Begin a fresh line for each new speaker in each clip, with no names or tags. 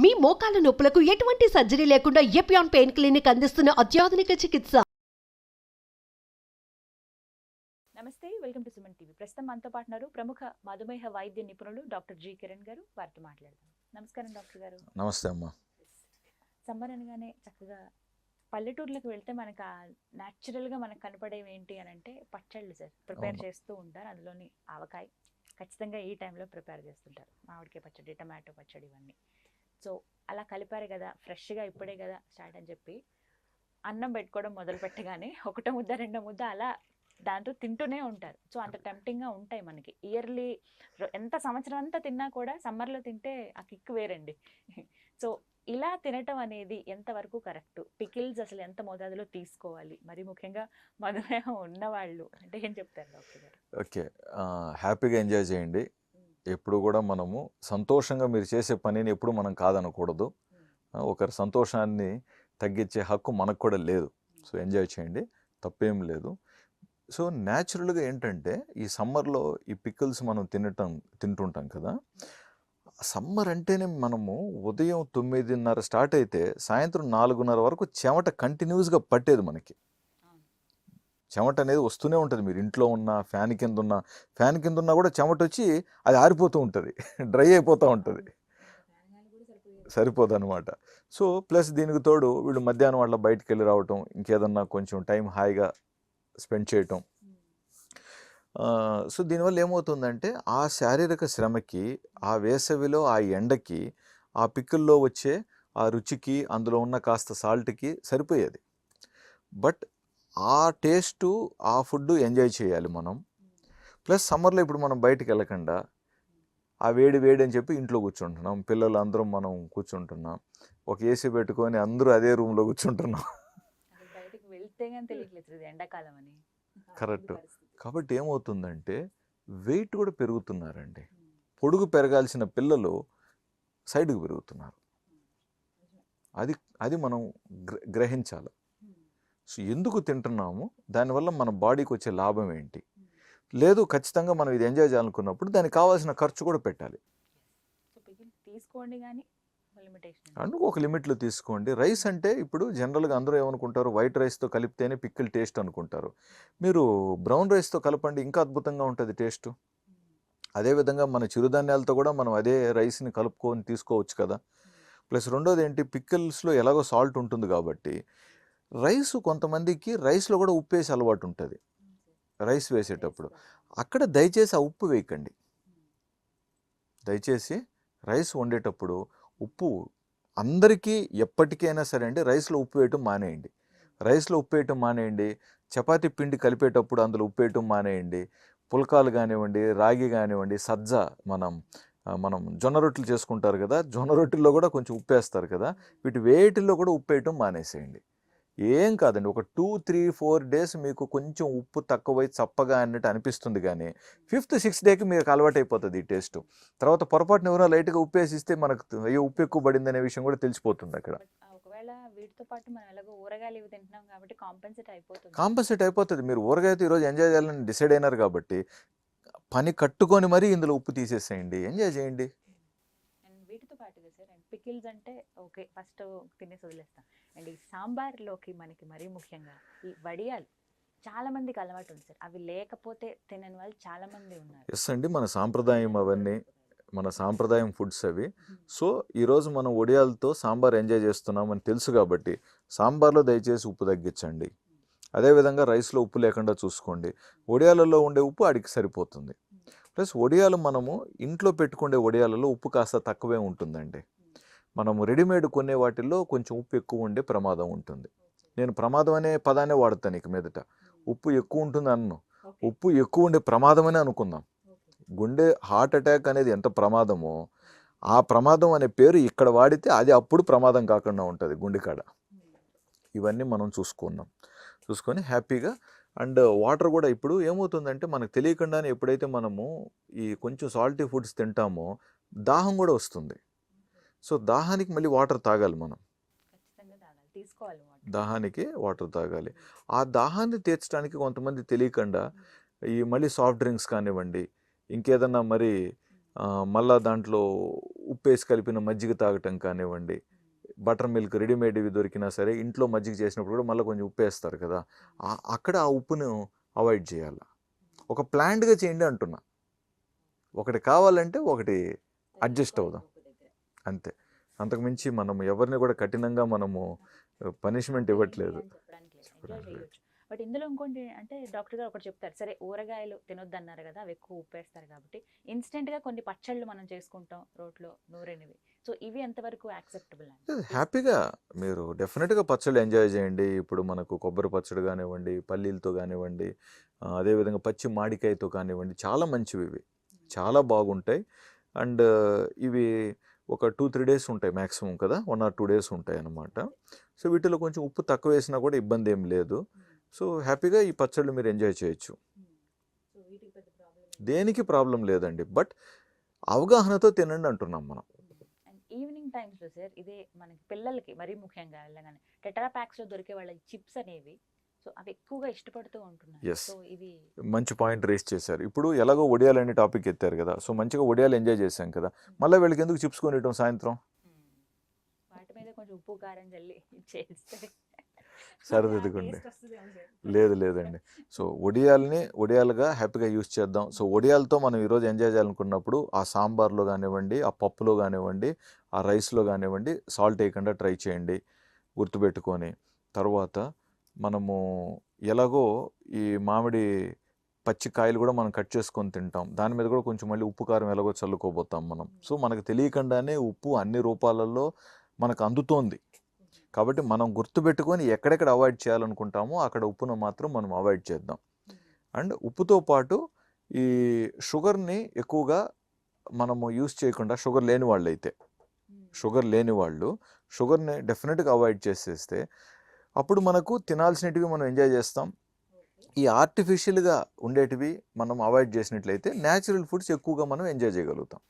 మీ మోకాల నొప్పులకు ఎటువంటి సర్జరీ లేకుండా ఎపియాన్ పెయిన్ క్లినిక్ అందిస్తున్న అత్యాధునిక చికిత్స.
నమస్తే, వెల్కమ్ టు సుమన్ టీవీ. ప్రస్తుతం మనతో పాటున్నారు ప్రముఖ మధుమేహ వైద్య నిపుణులు డాక్టర్ జి కిరణ్ గారు. వారితో మాట్లాడదాం. నమస్కారం డాక్టర్ గారు.
నమస్తే అమ్మా.
సమ్మర్ అనగానే చక్కగా పల్లెటూర్లకు వెళ్తే మనకు న్యాచురల్గా మనకు కనపడేవి ఏంటి అని అంటే పచ్చళ్ళు సార్ ప్రిపేర్ చేస్తూ ఉంటారు. అందులోని ఆవకాయ ఖచ్చితంగా ఈ టైంలో ప్రిపేర్ చేస్తుంటారు. మామిడికాయ పచ్చడి, టమాటో పచ్చడి, ఇవన్నీ. సో అలా కలిపారు కదా, ఫ్రెష్గా ఇప్పుడే కదా స్టార్ట్ అని చెప్పి అన్నం పెట్టుకోవడం మొదలు పెట్టగానే ఒకటో ముద్ద రెండో ముద్ద అలా దాంతో తింటూనే ఉంటారు. సో అంత టెంప్టింగ్గా ఉంటాయి మనకి. ఇయర్లీ ఎంత సంవత్సరం అంతా తిన్నా కూడా సమ్మర్లో తింటే ఆ కిక్ వేరండి. సో ఇలా తినటం అనేది ఎంతవరకు కరెక్ట్? పికిల్స్ అసలు ఎంత మోతాదులో తీసుకోవాలి? మరి ముఖ్యంగా మధుమేహం ఉన్నవాళ్ళు అంటే ఏం చెప్తారు డాక్టర్ గారు?
ఓకే, హ్యాపీగా ఎంజాయ్ చేయండి. ఎప్పుడు కూడా మనము సంతోషంగా మీరు చేసే పనిని ఎప్పుడు మనం కాదనకూడదు. ఒకరి సంతోషాన్ని తగ్గించే హక్కు మనకు కూడా లేదు. సో ఎంజాయ్ చేయండి, తప్పేం లేదు. సో న్యాచురల్గా ఏంటంటే ఈ సమ్మర్లో ఈ పికిల్స్ మనం తింటుంటాం కదా. సమ్మర్ అంటేనే మనము ఉదయం 9:30 స్టార్ట్ అయితే సాయంత్రం 4:30 వరకు చెమట కంటిన్యూస్గా పట్టేది మనకి. చెమట అనేది వస్తూనే ఉంటుంది. మీరు ఇంట్లో ఉన్న ఫ్యాన్ కింద ఉన్నా కూడా చెమట వచ్చి అది ఆరిపోతూ ఉంటుంది, డ్రై అయిపోతూ ఉంటుంది, సరిపోదు అనమాట. సో ప్లస్ దీనికి తోడు వీళ్ళు మధ్యాహ్నం వాళ్ళ బయటికి వెళ్ళి రావటం, ఇంకేదన్నా కొంచెం టైం హాయిగా స్పెండ్ చేయటం. సో దీనివల్ల ఏమవుతుందంటే ఆ శారీరక శ్రమకి, ఆ వేసవిలో ఆ ఎండకి, ఆ పిక్కుల్లో వచ్చే ఆ రుచికి, అందులో ఉన్న కాస్త సాల్ట్కి సరిపోయేది. బట్ ఆ టేస్టు, ఆ ఫుడ్ ఎంజాయ్ చేయాలి మనం. ప్లస్ సమ్మర్లో ఇప్పుడు మనం బయటికి వెళ్ళకుండా ఆ వేడి అని చెప్పి ఇంట్లో కూర్చుంటున్నాం. పిల్లలు అందరం మనం కూర్చుంటున్నాం, ఒక ఏసీ పెట్టుకొని అందరూ అదే రూమ్లో కూర్చుంటున్నాం. కరెక్ట్. కాబట్టి ఏమవుతుందంటే వెయిట్ కూడా పెరుగుతున్నారండి. పొడుగు పెరగాల్సిన పిల్లలు సైడ్కి పెరుగుతున్నారు. అది మనం గ్రహించాలి. సో ఎందుకు తింటున్నాము, దానివల్ల మన బాడీకి వచ్చే లాభం ఏంటి? లేదు, ఖచ్చితంగా మనం ఇది ఎంజాయ్ చేయాలనుకున్నప్పుడు దానికి కావాల్సిన ఖర్చు కూడా పెట్టాలి. అందుకు ఒక లిమిట్లో తీసుకోండి. రైస్ అంటే ఇప్పుడు జనరల్గా అందరూ ఏమనుకుంటారు, వైట్ రైస్తో కలిపితేనే పికిల్ టేస్ట్ అనుకుంటారు. మీరు బ్రౌన్ రైస్తో కలపండి, ఇంకా అద్భుతంగా ఉంటుంది టేస్ట్. అదేవిధంగా మన చిరుధాన్యాలతో కూడా మనం అదే రైస్ని కలుపుకొని తీసుకోవచ్చు కదా. ప్లస్ రెండోది ఏంటి, పికిల్స్లో ఎలాగో సాల్ట్ ఉంటుంది కాబట్టి రైస్, కొంతమందికి రైస్లో కూడా ఉప్పు వేసే అలవాటు ఉంటుంది. రైస్ వేసేటప్పుడు అక్కడ దయచేసి ఆ ఉప్పు వేయకండి. దయచేసి రైస్ వండేటప్పుడు ఉప్పు అందరికీ ఎప్పటికైనా సరే అండి, రైస్లో ఉప్పు వేయటం మానేయండి. రైస్లో ఉప్పు వేయటం మానేయండి. చపాతీ పిండి కలిపేటప్పుడు అందులో ఉప్పు వేయటం మానేయండి. పుల్కాలు కానివ్వండి, రాగి కానివ్వండి, సజ్జ మనం జొన్న రొట్టెలు చేసుకుంటారు కదా, జొన్న రొట్టెల్లో కూడా కొంచెం ఉప్పు వేస్తారు కదా, వేటిల్లో కూడా ఉప్పు వేయటం మానేసేయండి. ఏం కాదండి, ఒక 2-3-4 డేస్ మీకు కొంచెం ఉప్పు తక్కువై చప్పగా అన్నట్టు అనిపిస్తుంది, కానీ 5th 6th డేకి మీకు అలవాటు అయిపోతుంది ఈ టేస్ట్. తర్వాత పొరపాటున ఎవరైనా లైట్గా ఉప్పు వేసిస్తే మనకు అయ్యో ఉప్పు ఎక్కువ పడింది అనే విషయం కూడా తెలిసిపోతుంది అక్కడ.
ఒకవేళ వీటితో పాటు మనం ఎలాగో ఊరగాయలు ఇవి తింటున్నాం కాబట్టి
కాంపెన్సేట్ అయిపోతుంది. మీరు ఊరగాయతో ఈరోజు ఎంజాయ్ చేయాలని డిసైడ్ అయినారు కాబట్టి పని కట్టుకొని మరీ ఇందులో ఉప్పు తీసేసేయండి, ఎంజాయ్ చేయండి.
వీటితో పాటుగా సార్ పికిల్స్ అంటే ఓకే, ఫస్ట్ తినేసి వదిలేస్తాం. అండ్ ఈ సాంబార్లోకి మనకి మరీ ముఖ్యంగా ఈ వడియాలు చాలా మందికి అలవాటు ఉంది సార్. అవి లేకపోతే తినని వాళ్ళు చాలా మంది ఉన్నారు.
ఎస్ అండి, మన సాంప్రదాయం అవన్నీ, మన సాంప్రదాయం ఫుడ్స్ అవి. సో ఈరోజు మనం వడియాలతో సాంబార్ ఎంజాయ్ చేస్తున్నామని తెలుసు కాబట్టి సాంబార్లో దయచేసి ఉప్పు తగ్గించండి. అదేవిధంగా రైస్లో ఉప్పు లేకుండా చూసుకోండి. వడియాలలో ఉండే ఉప్పు అడిగి సరిపోతుంది. ప్లస్ వడియాలు మనము ఇంట్లో పెట్టుకునే వడియాలలో ఉప్పు కాస్త తక్కువే ఉంటుందండి. మనము రెడీమేడ్ కొనే వాటిల్లో కొంచెం ఉప్పు ఎక్కువ ఉండే ప్రమాదం ఉంటుంది. నేను ప్రమాదం అనే పదాన్ని వాడతాను ఇక మీదట. ఉప్పు ఎక్కువ ఉంటుంది అన్ను, ఉప్పు ఎక్కువ ఉండే ప్రమాదం అని అనుకుందాం. గుండె హార్ట్ అటాక్ అనేది ఎంత ప్రమాదమో, ఆ ప్రమాదం అనే పేరు ఇక్కడ వాడితే అది అప్పుడు ప్రమాదం కాకుండా ఉంటుంది గుండెకాడ. ఇవన్నీ మనం చూసుకొని హ్యాపీగా. అండ్ వాటర్ కూడా ఇప్పుడు ఏమవుతుందంటే మనకు తెలియకుండానే ఎప్పుడైతే మనము ఈ కొంచెం సాల్టీ ఫుడ్స్ తింటామో దాహం కూడా వస్తుంది. సో దాహానికి మళ్ళీ వాటర్ తాగాలి మనం. దాహానికి వాటర్ తాగాలి. ఆ దాహాన్ని తీర్చడానికి కొంతమంది తెలియకుండా ఈ మళ్ళీ సాఫ్ట్ డ్రింక్స్ కానివ్వండి, ఇంకేదన్నా మరి మళ్ళా దాంట్లో ఉప్పు వేసి కలిపిన మజ్జిగ తాగటం కానివ్వండి, బటర్ మిల్క్ రెడీమేడ్ ఇవి దొరికినా సరే ఇంట్లో మజ్జిగ చేసినప్పుడు కూడా మళ్ళీ కొంచెం ఉప్పు వేస్తారు కదా, అక్కడ ఆ ఉప్పును అవాయిడ్ చేయాలి. ఒక ప్లాన్డ్గా చేయండి అంటున్నా. ఒకటి కావాలంటే ఒకటి అడ్జస్ట్ అవుదాం అంతే. అంతకుమించి మనం ఎవరిని కూడా కఠినంగా మనము పనిష్మెంట్ ఇవ్వట్లేదు.
బట్ ఇందులో ఇంకోటి అంటే డాక్టర్ గారు ఒకటి చెప్తారు, సరే ఊరగాయలు తినొద్దు అన్నారు కదా, అవి ఎక్కువ ఉప్పేస్తారు కాబట్టి ఇన్స్టెంట్ గా కొన్ని పచ్చళ్ళు మనం చేసుకుంటాం రోట్లో నూరెనివి. సో ఇవి ఎంతవరకు యాక్సెప్టబుల్ అండి?
హ్యాపీగా మీరు డెఫినెట్గా పచ్చళ్ళు ఎంజాయ్ చేయండి. ఇప్పుడు మనకు కొబ్బరి పచ్చడి కానివ్వండి, పల్లీలతో కానివ్వండి, అదేవిధంగా పచ్చి మామిడికాయతో కానివ్వండి, చాలా మంచివి ఇవి, చాలా బాగుంటాయి. అండ్ ఇవి ఒక 2-3 డేస్ ఉంటాయి మ్యాక్సిమం కదా, 1 or 2 డేస్ ఉంటాయి అన్నమాట. సో వీటిలో కొంచెం ఉప్పు తక్కువ వేసినా కూడా ఇబ్బంది ఏం లేదు. సో హ్యాపీగా ఈ పచ్చళ్ళు మీరు ఎంజాయ్ చేయొచ్చు, దేనికి ప్రాబ్లం లేదండి. బట్ అవగాహనతో తినండి అంటున్నాం మనం.
ఈవినింగ్ టైమ్స్ లో సార్ ఇదే మనకి పిల్లలకి మరీ ముఖ్యంగా వెళ్ళగానే టెట్రా ప్యాక్స్ లో దొరికే వాళ్ళ చిప్స్ అనేవి, సో అవి ఎక్కువగా ఇష్టపడుతూ ఉంటున్నారు.
Yes.
సో ఇవి
మంచి పాయింట్ రేస్ చేశారు. ఇప్పుడు ఎలాగో ఒడియాలు అనే టాపిక్ ఎత్తారు కదా, సో మంచిగా ఒడియాలు ఎంజాయ్ చేశాం కదా, మళ్ళీ వీళ్ళకి ఎందుకు చిప్స్ కొనియటం సాయంత్రం?
వాటి మీద కొంచెం ఉప్పు కారం జల్లి చేస్తే
సరిదిద్దుకోండి.
taste వస్తుందేమో సార్.
లేదండి. సో ఒడియాలుగా హ్యాపీగా యూస్ చేద్దాం. సో ఒడియాలతో మనం ఈరోజు ఎంజాయ్ చేయాలనుకున్నప్పుడు ఆ సాంబార్లో కానివ్వండి, ఆ పప్పులో కానివ్వండి, ఆ రైస్లో కానివ్వండి, సాల్ట్ వేయకుండా ట్రై చేయండి గుర్తుపెట్టుకొని. తర్వాత మనము ఎలాగో ఈ మామిడి పచ్చి కాయలు కూడా మనం కట్ చేసుకొని తింటాం, దాని మీద కూడా కొంచెం మళ్ళీ ఉప్పు కారం ఎలాగో చల్లుకోబోతాం మనం. సో మనకు తెలియకుండానే ఉప్పు అన్ని రూపాలలో మనకు అందుతోంది. కాబట్టి మనం గుర్తుపెట్టుకొని ఎక్కడెక్కడ అవాయిడ్ చేయాలనుకుంటామో అక్కడ ఉప్పును మాత్రం మనం అవాయిడ్ చేద్దాం. అండ్ ఉప్పుతో పాటు ఈ షుగర్ని ఎక్కువగా మనము యూస్ చేయకుండా, షుగర్ లేని వాళ్ళు అయితే, షుగర్ లేని వాళ్ళు షుగర్ని డెఫినెట్గా అవాయిడ్ చేసేస్తే అప్పుడు మనకు తినాల్సినటివి మనం ఎంజాయ్ చేస్తాం. ఈ ఆర్టిఫిషియల్గా ఉండేటివి మనం అవాయిడ్ చేసినట్లయితే న్యాచురల్ ఫుడ్స్ ఎక్కువగా మనం ఎంజాయ్ చేయగలుగుతాం.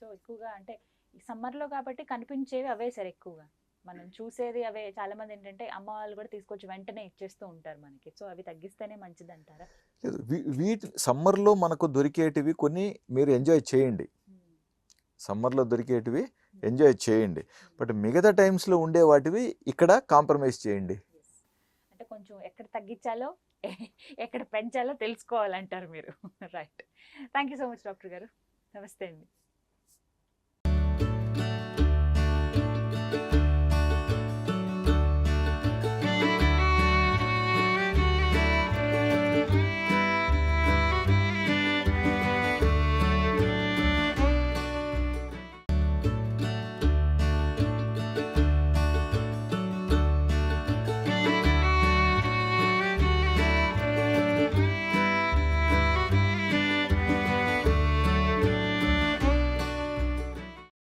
సో ఎక్కువగా అంటే ఈ సమ్మర్ లో కాబట్టి కనిపించేవి అవే సార్, ఎక్కువగా మనం చూసేది అవే. చాలా మంది ఏంటంటే అమ్మ వాళ్ళు కూడా తీసుకొచ్చి వెంటనే ఇచ్చేస్తూ ఉంటారు మనకి, సో అవి తగ్గిస్తేనే మంచిది అంటారా?
వీటి సమ్మర్లో మనకు దొరికేటివి కొన్ని మీరు ఎంజాయ్ చేయండి, సమ్మర్లో దొరికేటివి ఎంజాయ్ చేయండి. బట్ మిగతా టైమ్స్లో ఉండే వాటివి ఇక్కడ కాంప్రమైజ్ చేయండి.
అంటే కొంచెం ఎక్కడ తగ్గించాలో ఎక్కడ పెంచాలో తెలుసుకోవాలంటారు మీరు. Right. Thank you so much doctor గారు. నమస్తే అండి.